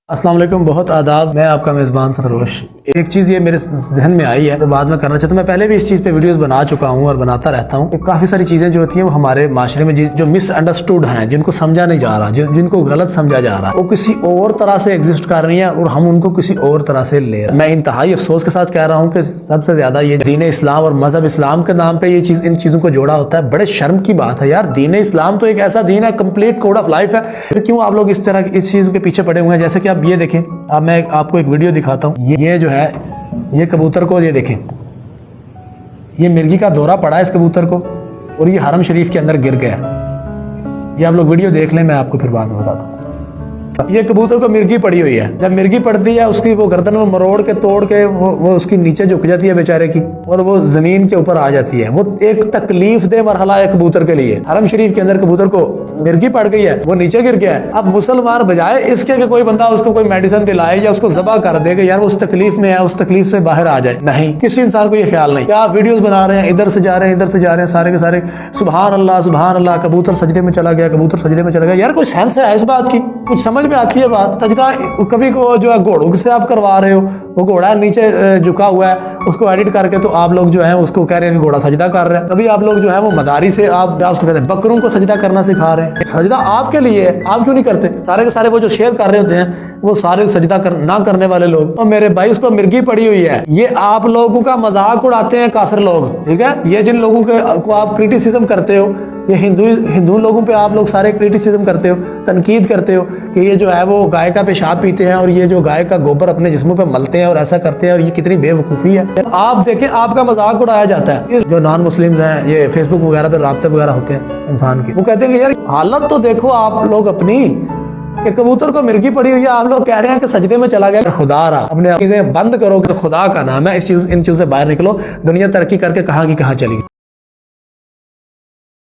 अस्सलाम वालेकुम, बहुत आदाब। मैं आपका मेज़बान सरोश। एक चीज़ ये मेरे जहन में आई है तो बाद में करना चाहता हूँ। मैं पहले भी इस चीज़ पे वीडियोस बना चुका हूँ और बनाता रहता हूँ कि काफ़ी सारी चीज़ें जो होती हैं वो हमारे माशरे में जो मिसअंडरस्टूड हैं, जिनको समझा नहीं जा रहा, जिनको गलत समझा जा रहा है, वो किसी और तरह से एग्जिस्ट कर रही हैं और हम उनको किसी और तरह से ले रहे हैं। मैं इंतहाई अफसोस के साथ कह रहा हूँ कि सबसे ज़्यादा ये दीन इस्लाम और मजहब इस्लाम के नाम पर ये चीज़ इन चीज़ों को जोड़ा होता है। बड़े शर्म की बात है यार। दीन इस्लाम तो एक ऐसा दीन है, कंप्लीट कोड ऑफ लाइफ है, फिर क्यों आप लोग इस तरह इस चीज़ के पीछे पड़े हुए हैं। जैसे कि आप ये देखें, अब मैं आपको एक वीडियो दिखाता हूँ। ये जो है, ये कबूतर को ये देखें, ये मिर्गी का दौरा पड़ा है इस कबूतर को और ये हरम शरीफ के अंदर गिर गया। ये आप लोग वीडियो देख लें, मैं आपको फिर बाद में बताता हूँ। ये कबूतर को मिर्गी पड़ी हुई है। जब मिर्गी पड़ती है उसकी वो गर्दन में मरोड़ के तोड़ के वो उसकी नीचे झुक जाती है बेचारे की और वो जमीन के ऊपर आ जाती है। वो एक तकलीफ दे मरहला है कबूतर के लिए। हरम शरीफ के अंदर कबूतर को मिर्गी पड़ गई है, वो नीचे गिर गया है। अब मुसलमान बजाय इसके कि कोई बंदा उसको कोई मेडिसिन दिलाए या उसको ज़बह कर दे कि यार वो उस तकलीफ में है, उस तकलीफ से बाहर आ जाए, नहीं, किसी इंसान को ये ख्याल नहीं। क्या आप वीडियोस बना रहे हैं, इधर से जा रहे हैं, इधर से जा रहे हैं, सारे के सारे सुभान अल्लाह, कबूतर सजदे में चला गया, कबूतर सजदे में चला गया। यार कोई सेंस है इस बात की? कुछ समझ में आती है बात? सजदा कभी को जो है घोड़ों से आप करवा रहे हो, वो घोड़ा नीचे झुका हुआ है, उसको एडिट करके तो आप लोग जो है उसको कह रहे हैं कि घोड़ा सजदा कर रहे हैं। कभी आप लोग जो है वो मदारी से आप उसको कहते हैं बकरों को सजदा करना सिखा रहे हैं। सजदा आपके लिए है, आप क्यों नहीं करते? सारे के सारे वो जो शेयर कर रहे होते हैं वो सारे सजदा ना करने वाले लोग। और मेरे भाई उसको मिर्गी पड़ी हुई है। ये आप लोगों का मजाक उड़ाते हैं काफिर लोग, ठीक है। ये जिन लोगों को आप क्रिटिसिज्म करते हो, ये हिंदू लोगों पे आप लोग सारे क्रिटिसिज्म करते हो, तनकीद करते हो कि ये जो है वो गाय का पेशाब पीते हैं और ये जो गाय का गोबर अपने जिस्मों पे मलते हैं और ऐसा करते हैं, और ये कितनी बेवकूफ़ी है। आप देखें, आपका मजाक उड़ाया जाता है। जो नॉन मुस्लिम्स हैं, ये फेसबुक वगैरह पे राब्ते वगैरह होते हैं इंसान की, वो कहते हैं कि यार हालत तो देखो आप लोग अपनी, कि कबूतर को मिर्गी पड़ी हुई है, आप लोग कह रहे हैं कि सजदे में चला गया। खुदा रहा, अपने चीजें बंद करो कि खुदा का नाम है। इन चीजों से बाहर निकलो। दुनिया तरक्की करके कहाँ की कहाँ चली।